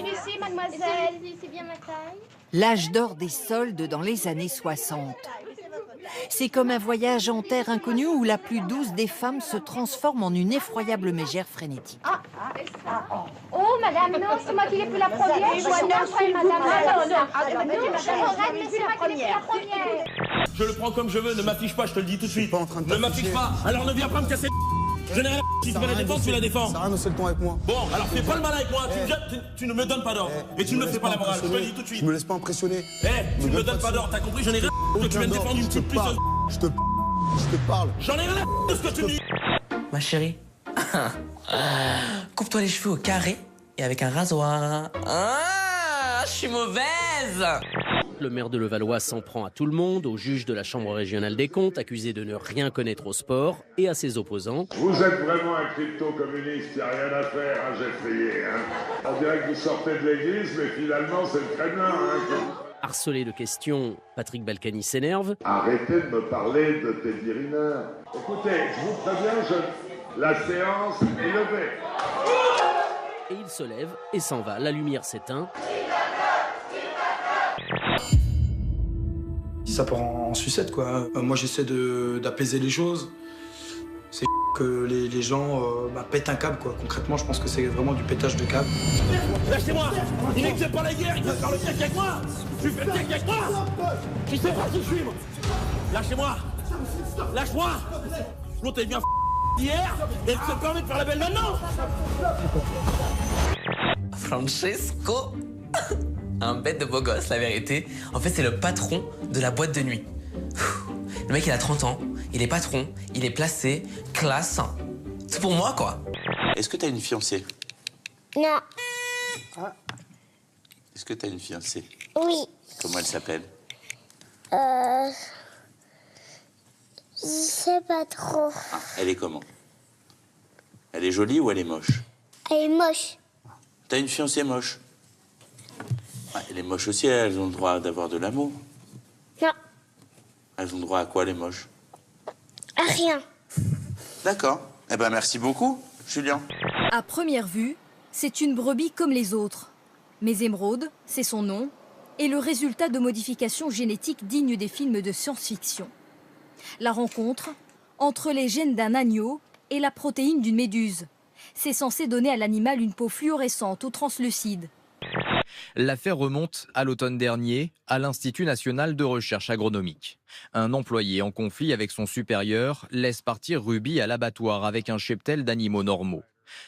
une ici, mademoiselle. C'est bien ma taille. L'âge d'or des soldes dans les années 60. C'est comme un voyage en terre inconnue où la plus douce des femmes se transforme en une effroyable mégère frénétique. Oh, madame, non, c'est moi qui l'ai pris la première. Je suis après, madame. Non, c'est moi qui l'ai pris la première. Je le prends comme je veux, ne m'affiche pas, je te le dis tout de suite. Pas en train de ne m'affiche pas, alors ne viens pas me casser. Je n'ai rien à si tu veux la défendre, tu la défends. Ça sert à rien, c'est le ton avec moi. Bon, alors fais pas le mal avec moi, tu ne me donnes pas d'or. Et tu ne me fais pas la morale, je te le dis tout de suite. Je me laisse pas impressionner. Tu ne me donnes pas d'or, t'as compris, j'en ai rien que tu viennes défendre une petite puce. Je te parle. J'en ai rien à de ce que tu me dis. Ma chérie, coupe-toi les cheveux au carré et avec un rasoir. Ah, je suis mauvaise. Le maire de Levallois s'en prend à tout le monde, au juge de la Chambre régionale des comptes, accusé de ne rien connaître au sport, et à ses opposants. Vous êtes vraiment un crypto-communiste, il n'y a rien à faire, hein, j'ai effrayé. Hein. On dirait que vous sortez de l'église, mais finalement c'est le Kremlin. Hein, Harcelé de questions, Patrick Balkany s'énerve. Arrêtez de me parler de Teddy Riner. Écoutez, je vous préviens, la séance est levée. Et il se lève et s'en va, la lumière s'éteint. Ça part en sucette, quoi. Moi, j'essaie d'apaiser les choses. C'est que les gens pètent un câble, quoi. Concrètement, je pense que c'est vraiment du pétage de câble. Lâchez-moi. Il n'existe pas la guerre, il peut faire le piège avec moi. Tu fais le piège avec moi. Je sais pas qui je suis, moi. Lâchez-moi. Lâche-moi. L'autre est bien hier et elle se permet de faire la belle maintenant. Francesco, un bête de beau gosse, la vérité. En fait, c'est le patron de la boîte de nuit. Le mec, il a 30 ans, il est patron, il est placé, classe. C'est pour moi, quoi. Est-ce que t'as une fiancée? Non. Est-ce que t'as une fiancée? Oui. Comment elle s'appelle? Je sais pas trop. Ah, elle est comment? Elle est jolie ou elle est moche? Elle est moche. T'as une fiancée moche? Ah, elle est moche aussi, elles ont le droit d'avoir de l'amour. Non. Elles ont le droit à quoi, les moches? À rien. D'accord. Eh ben, merci beaucoup, Julien. À première vue, c'est une brebis comme les autres. Mais Émeraude, c'est son nom, est le résultat de modifications génétiques dignes des films de science-fiction. La rencontre entre les gènes d'un agneau et la protéine d'une méduse. C'est censé donner à l'animal une peau fluorescente ou translucide. L'affaire remonte à l'automne dernier à l'Institut national de recherche agronomique. Un employé en conflit avec son supérieur laisse partir Ruby à l'abattoir avec un cheptel d'animaux normaux.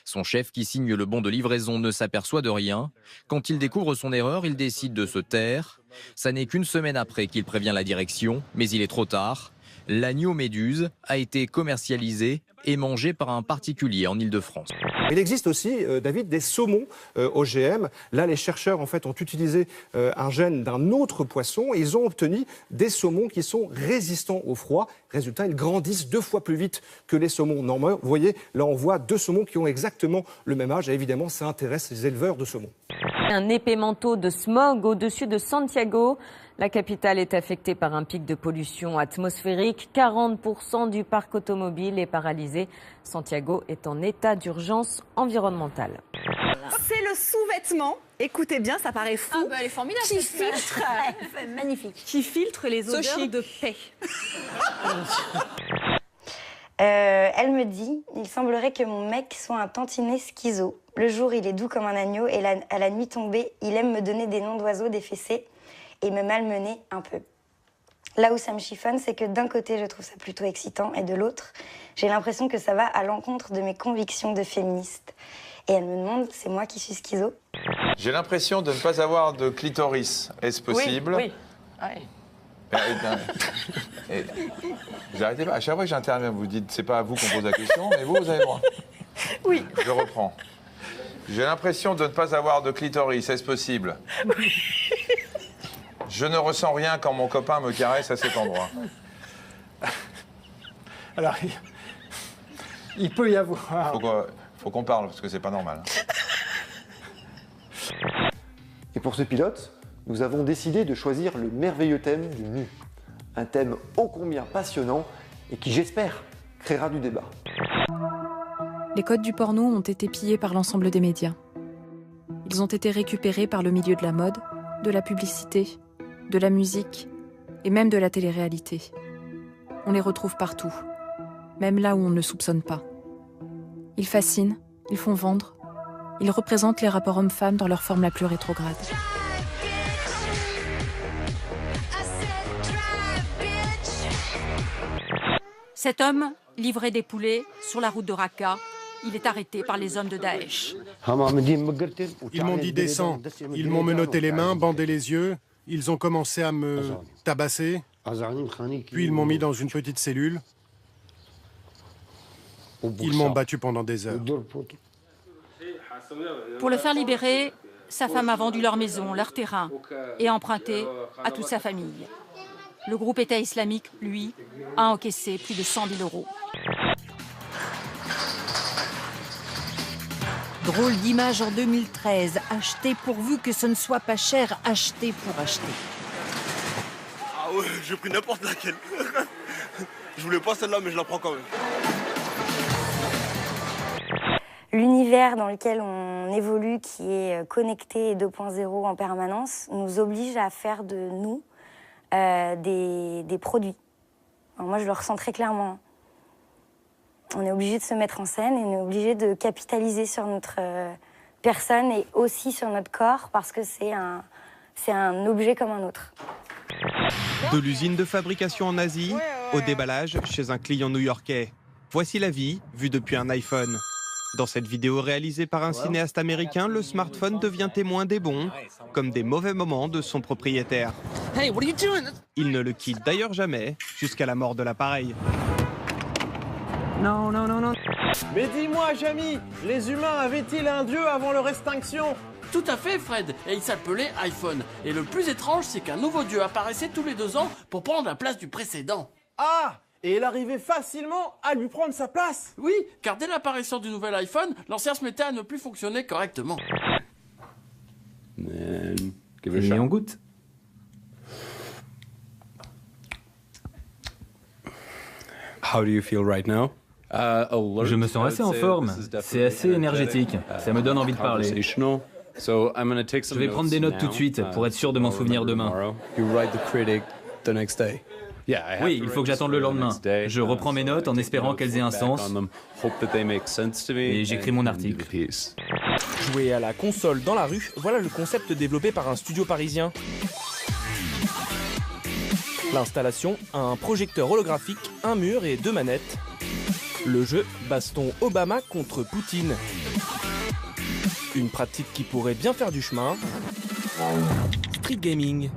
Son chef qui signe le bon de livraison ne s'aperçoit de rien. Quand il découvre son erreur, il décide de se taire. Ça n'est qu'une semaine après qu'il prévient la direction, mais il est trop tard. L'agneau méduse a été commercialisé et mangé par un particulier en Île-de-France. Il existe aussi, David, des saumons OGM. Là, les chercheurs en fait, ont utilisé un gène d'un autre poisson et ils ont obtenu des saumons qui sont résistants au froid. Résultat, ils grandissent 2 fois plus vite que les saumons normaux. Vous voyez, là, on voit 2 saumons qui ont exactement le même âge et évidemment, ça intéresse les éleveurs de saumons. Un épais manteau de smog au-dessus de Santiago. La capitale est affectée par un pic de pollution atmosphérique. 40% du parc automobile est paralysé. Santiago est en état d'urgence environnementale. C'est le sous-vêtement. Écoutez bien, ça paraît fou. Ah bah elle est formidable. Qui filtre, magnifique. qui filtre les odeurs de paix. Elle me dit, il semblerait que mon mec soit un tantinet schizo. Le jour, il est doux comme un agneau et à la nuit tombée, il aime me donner des noms d'oiseaux défacés et me malmener un peu. Là où ça me chiffonne, c'est que d'un côté, je trouve ça plutôt excitant et de l'autre, j'ai l'impression que ça va à l'encontre de mes convictions de féministe. Et elle me demande, c'est moi qui suis schizo? J'ai l'impression de ne pas avoir de clitoris. Est-ce possible? Oui. Ouais. Vous arrêtez pas. À chaque fois que j'interviens, vous dites, c'est pas à vous qu'on pose la question, mais vous avez le droit. Oui. Je reprends. J'ai l'impression de ne pas avoir de clitoris. Est-ce possible? Oui. Je ne ressens rien quand mon copain me caresse à cet endroit. Alors, il peut y avoir... Faut qu'on parle, parce que c'est pas normal. Et pour ce pilote, nous avons décidé de choisir le merveilleux thème du nu. Un thème ô combien passionnant et qui, j'espère, créera du débat. Les codes du porno ont été pillés par l'ensemble des médias. Ils ont été récupérés par le milieu de la mode, de la publicité, de la musique et même de la télé-réalité. On les retrouve partout, même là où on ne soupçonne pas. Ils fascinent, ils font vendre, ils représentent les rapports hommes-femmes dans leur forme la plus rétrograde. Cet homme livrait des poulets sur la route de Raqqa. Il est arrêté par les hommes de Daesh. Ils m'ont dit descends. Ils m'ont menotté les mains, bandé les yeux. Ils ont commencé à me tabasser. Puis ils m'ont mis dans une petite cellule. Ils m'ont battu pendant des heures. Pour le faire libérer, sa femme a vendu leur maison, leur terrain et emprunté à toute sa famille. Le groupe État islamique, lui, a encaissé plus de 100 000 euros. Drôle d'image en 2013. Acheter pourvu que ce ne soit pas cher, acheter pour acheter. Ah ouais, j'ai pris n'importe laquelle. Je voulais pas celle-là, mais je la prends quand même. L'univers dans lequel on évolue, qui est connecté et 2.0 en permanence, nous oblige à faire de nous des produits. Alors moi, je le ressens très clairement. On est obligé de se mettre en scène et on est obligé de capitaliser sur notre personne et aussi sur notre corps parce que c'est un objet comme un autre. De l'usine de fabrication en Asie au déballage chez un client new-yorkais. Voici la vie vue depuis un iPhone. Dans cette vidéo réalisée par un cinéaste américain, le smartphone devient témoin des bons comme des mauvais moments de son propriétaire. Hey, what are you doing? Il ne le quitte d'ailleurs jamais jusqu'à la mort de l'appareil. Non. Mais dis-moi, Jamy, les humains avaient-ils un dieu avant leur extinction? Tout à fait, Fred, et il s'appelait iPhone. Et le plus étrange, c'est qu'un nouveau dieu apparaissait tous les 2 ans pour prendre la place du précédent. Ah! Et il arrivait facilement à lui prendre sa place? Oui, car dès l'apparition du nouvel iPhone, l'ancien se mettait à ne plus fonctionner correctement. Et on goûte. How do you feel right now? Je me sens assez en forme, c'est assez énergétique, ça me donne envie de parler. Je vais prendre des notes tout de suite pour être sûr de m'en souvenir demain. Oui, il faut que j'attende le lendemain. Je reprends mes notes en espérant qu'elles aient un sens et j'écris mon article. Jouer à la console dans la rue, voilà le concept développé par un studio parisien. L'installation, un projecteur holographique, un mur et 2 manettes. Le jeu, baston Obama contre Poutine. Une pratique qui pourrait bien faire du chemin. Street gaming.